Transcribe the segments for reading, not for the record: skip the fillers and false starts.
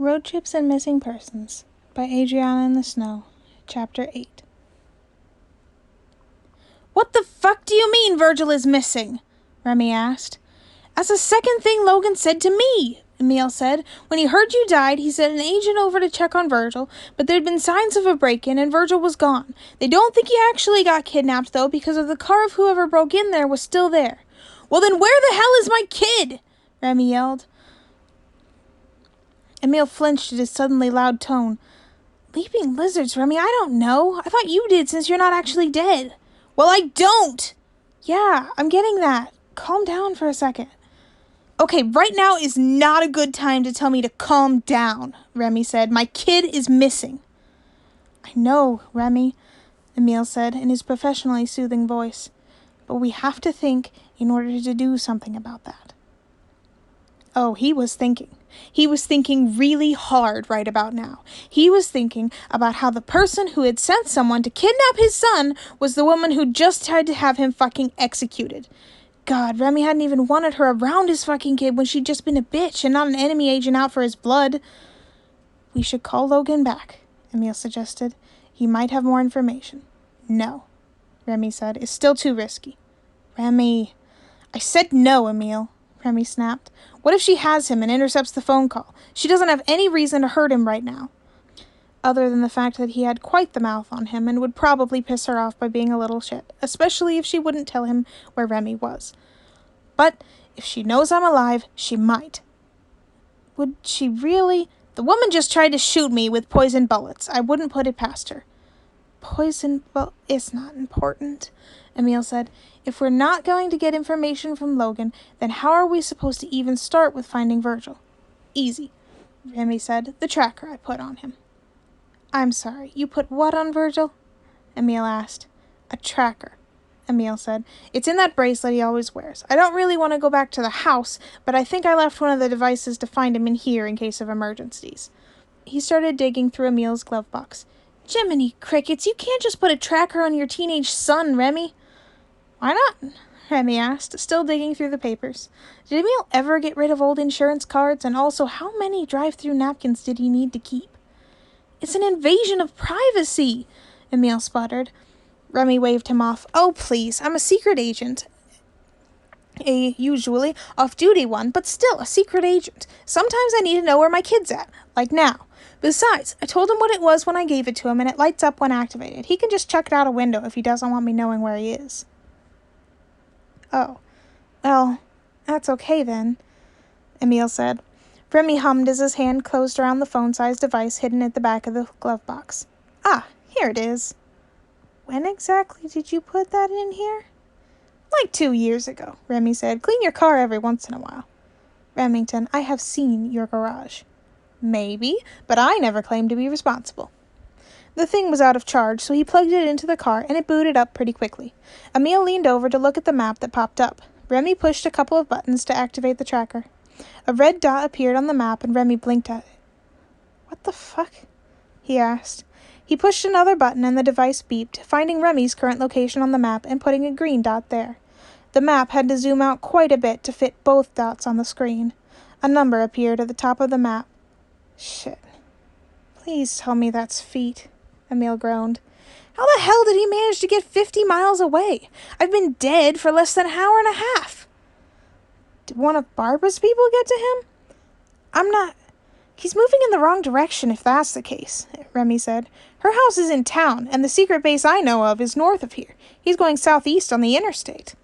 Road Trips and Missing Persons by Adriana in the Snow, Chapter 8. "What the fuck do you mean Virgil is missing?" Remy asked. "That's the second thing Logan said to me," Emil said. "When he heard you died, he sent an agent over to check on Virgil, but there'd been signs of a break-in and Virgil was gone. They don't think he actually got kidnapped, though, because of the car of whoever broke in there was still there." "Well, then where the hell is my kid?" Remy yelled. Emil flinched at his suddenly loud tone. "Leaping lizards, Remy, I don't know. I thought you did since you're not actually dead." "Well, I don't!" "Yeah, I'm getting that. Calm down for a second." "Okay, right now is not a good time to tell me to calm down," Remy said. "My kid is missing." "I know, Remy," Emil said in his professionally soothing voice. "But we have to think in order to do something about that." Oh, he was thinking. He was thinking really hard right about now. He was thinking about how the person who had sent someone to kidnap his son was the woman who just tried to have him fucking executed. God, Remy hadn't even wanted her around his fucking kid when she'd just been a bitch and not an enemy agent out for his blood. "We should call Logan back," Emil suggested. "He might have more information." "No," Remy said. "It's still too risky." "Remy." "I said no, Emil," Remy snapped. "What if she has him and intercepts the phone call? She doesn't have any reason to hurt him right now, other than the fact that he had quite the mouth on him and would probably piss her off by being a little shit, especially if she wouldn't tell him where Remy was. But if she knows I'm alive, she might." "Would she really?" "The woman just tried to shoot me with poison bullets. I wouldn't put it past her." It's not important," Emil said. "If we're not going to get information from Logan, then how are we supposed to even start with finding Virgil?" "Easy," Remy said. "The tracker I put on him." "I'm sorry, you put what on Virgil?" Emil asked. "A tracker," Emil said. "It's in that bracelet he always wears. I don't really want to go back to the house, but I think I left one of the devices to find him in here in case of emergencies." He started digging through Emil's glove box. "Jiminy crickets, you can't just put a tracker on your teenage son, Remy." "Why not?" Remy asked, still digging through the papers. Did Emil ever get rid of old insurance cards? And also, how many drive-through napkins did he need to keep? "It's an invasion of privacy," Emil sputtered. Remy waved him off. "Oh, please, I'm a secret agent. A usually off-duty one, but still a secret agent. Sometimes I need to know where my kid's at, like now. Besides, I told him what it was when I gave it to him, and it lights up when activated. He can just chuck it out a window if he doesn't want me knowing where he is." "Oh, well, that's okay then," Emil said. Remy hummed as his hand closed around the phone-sized device hidden at the back of the glove box. "Ah, here it is." "When exactly did you put that in here?" "Like 2 years ago," Remy said. "Clean your car every once in a while." "Remington, I have seen your garage." "Maybe, but I never claimed to be responsible." The thing was out of charge, so he plugged it into the car, and it booted up pretty quickly. Emil leaned over to look at the map that popped up. Remy pushed a couple of buttons to activate the tracker. A red dot appeared on the map, and Remy blinked at it. "What the fuck?" he asked. He pushed another button, and the device beeped, finding Remy's current location on the map and putting a green dot there. The map had to zoom out quite a bit to fit both dots on the screen. A number appeared at the top of the map. "Shit. Please tell me that's feet," Emil groaned. "How the hell did he manage to get 50 miles away? I've been dead for less than an hour and a half." "Did one of Barbara's people get to him?" He's moving in the wrong direction if that's the case," Remy said. "Her house is in town, and the secret base I know of is north of here. He's going southeast on the interstate."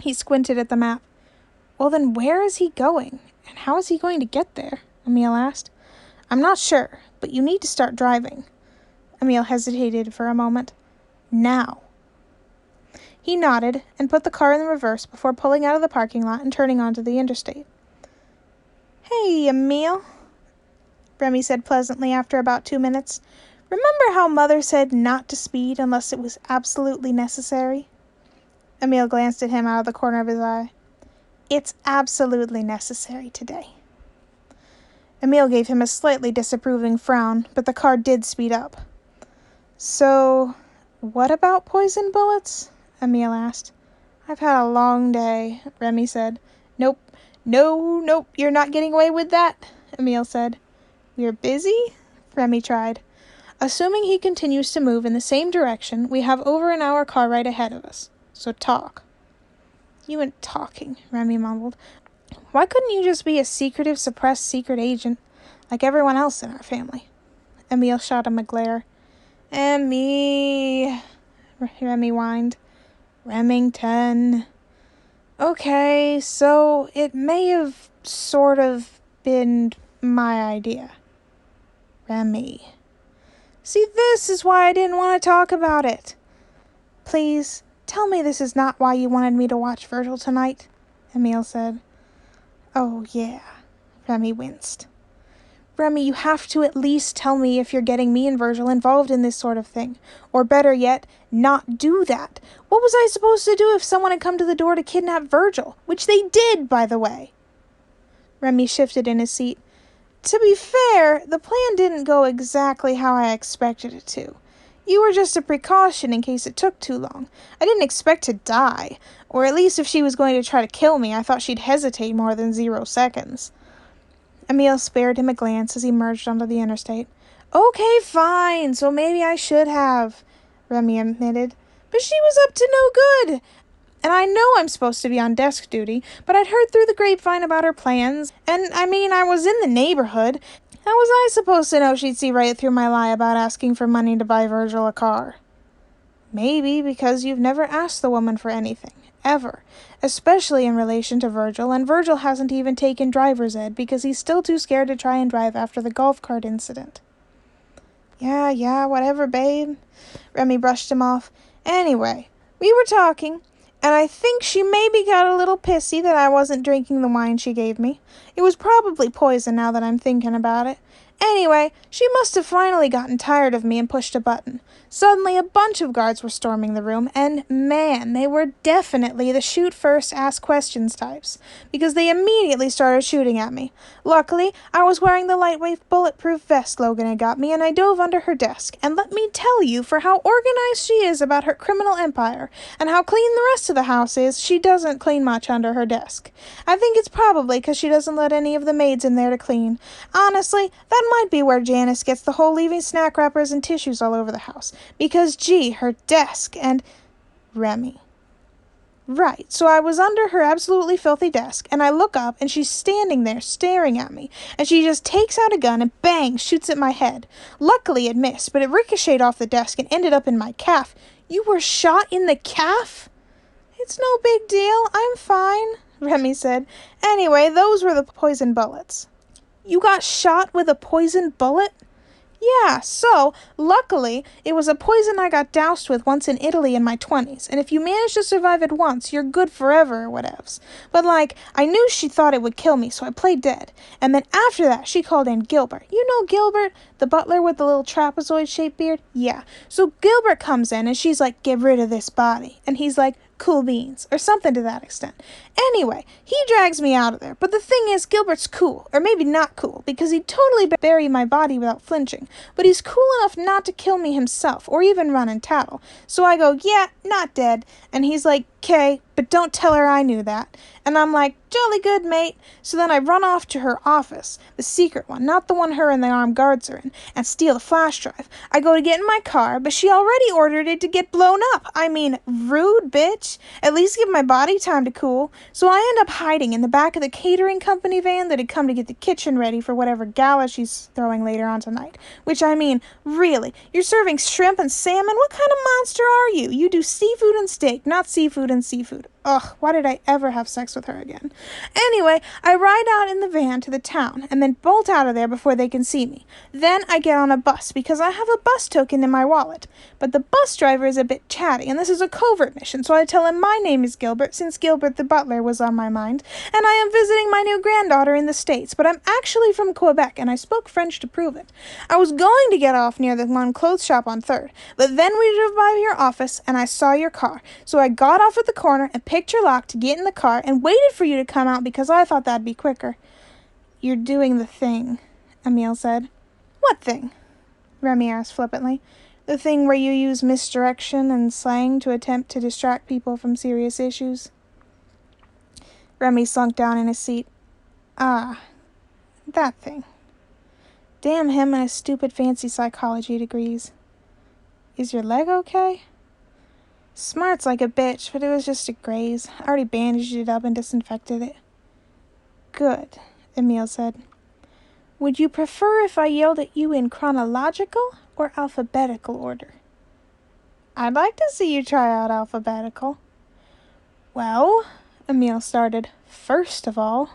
He squinted at the map. "Well, then where is he going? And how is he going to get there?" Emil asked. "I'm not sure, but you need to start driving." Emil hesitated for a moment. "Now." He nodded and put the car in reverse before pulling out of the parking lot and turning onto the interstate. "Hey, Emil," Remy said pleasantly after about 2 minutes. "Remember how Mother said not to speed unless it was absolutely necessary?" Emil glanced at him out of the corner of his eye. "It's absolutely necessary today." Emil gave him a slightly disapproving frown, but the car did speed up. "So, what about poison bullets?" Emil asked. "I've had a long day," Remy said. Nope, you're not getting away with that," Emil said. We're busy? Remy tried. Assuming he continues to move in the same direction, we have over an hour car ride ahead of us. So talk. You and talking, Remy mumbled. Why couldn't you just be a secretive, suppressed secret agent, like everyone else in our family? Emile shot him a glare. Emmy, Remy whined. Remington. Okay, so it may have sort of been my idea. Remy. See, this is why I didn't want to talk about it. Please, tell me this is not why you wanted me to watch Virgil tonight, Emile said. Oh, yeah, Remy winced. Remy, you have to at least tell me if you're getting me and Virgil involved in this sort of thing. Or better yet, not do that. What was I supposed to do if someone had come to the door to kidnap Virgil? Which they did, by the way. Remy shifted in his seat. To be fair, the plan didn't go exactly how I expected it to. You were just a precaution in case it took too long. I didn't expect to die. Or at least if she was going to try to kill me, I thought she'd hesitate more than 0 seconds. Emile spared him a glance as he merged onto the interstate. Okay, fine, so maybe I should have, Remy admitted. But she was up to no good. And I know I'm supposed to be on desk duty, but I'd heard through the grapevine about her plans, and I was in the neighborhood. How was I supposed to know she'd see right through my lie about asking for money to buy Virgil a car? Maybe because you've never asked the woman for anything, ever, especially in relation to Virgil, and Virgil hasn't even taken driver's ed because he's still too scared to try and drive after the golf cart incident. Yeah, whatever, babe. Remy brushed him off. Anyway, we were talking, and I think she maybe got a little pissy that I wasn't drinking the wine she gave me. It was probably poison now that I'm thinking about it. Anyway, she must have finally gotten tired of me and pushed a button. Suddenly, a bunch of guards were storming the room, and man, they were definitely the shoot first, ask questions types, because they immediately started shooting at me. Luckily, I was wearing the lightweight bulletproof vest Logan had got me, and I dove under her desk, and let me tell you, for how organized she is about her criminal empire, and how clean the rest of the house is, she doesn't clean much under her desk. I think it's probably because she doesn't let any of the maids in there to clean. Honestly, that might be where Janice gets the whole leaving snack wrappers and tissues all over the house. Because, gee, her desk and... Remy. Right, so I was under her absolutely filthy desk, and I look up, and she's standing there staring at me, and she just takes out a gun and bang, shoots at my head. Luckily it missed, but it ricocheted off the desk and ended up in my calf. You were shot in the calf? It's no big deal, I'm fine, Remy said. Anyway, those were the poison bullets. You got shot with a poison bullet? Yeah, so, luckily, it was a poison I got doused with once in Italy in my 20s, and if you manage to survive it once, you're good forever or whatevs. But, I knew she thought it would kill me, so I played dead. And then after that, she called in Gilbert. You know Gilbert? The butler with the little trapezoid-shaped beard? Yeah. So Gilbert comes in, and she's like, get rid of this body. And he's like, cool beans, or something to that extent. Anyway, he drags me out of there, but the thing is, Gilbert's cool, or maybe not cool, because he'd totally bury my body without flinching, but he's cool enough not to kill me himself, or even run and tattle. So I go, yeah, not dead, and he's like, "'Kay, but don't tell her I knew that." And I'm like, jolly good, mate. So then I run off to her office, the secret one, not the one her and the armed guards are in, and steal the flash drive. I go to get in my car, but she already ordered it to get blown up. I mean, rude, bitch. At least give my body time to cool. So I end up hiding in the back of the catering company van that had come to get the kitchen ready for whatever gala she's throwing later on tonight. Which, I mean, really, you're serving shrimp and salmon? What kind of monster are you? You do seafood and steak, not seafood and seafood. Ugh, why did I ever have sex with her again? Anyway, I ride out in the van to the town and then bolt out of there before they can see me. Then I get on a bus because I have a bus token in my wallet. But the bus driver is a bit chatty, and this is a covert mission, so I tell him my name is Gilbert, since Gilbert the butler was on my mind, and I am visiting my new granddaughter in the States, but I'm actually from Quebec, and I spoke French to prove it. I was going to get off near the one clothes shop on 3rd, but then we drove by your office, and I saw your car, so I got off at the corner and picked your lock to get in the car and waited for you to come out because I thought that'd be quicker. You're doing the thing, Emile said. What thing? Remy asked flippantly. The thing where you use misdirection and slang to attempt to distract people from serious issues. Remy slunk down in his seat. Ah, that thing. Damn him and his stupid fancy psychology degrees. Is your leg okay? Smart's like a bitch, but it was just a graze. I already bandaged it up and disinfected it. Good, Emil said. Would you prefer if I yelled at you in chronological or alphabetical order? I'd like to see you try out alphabetical. Well, Emil started, first of all,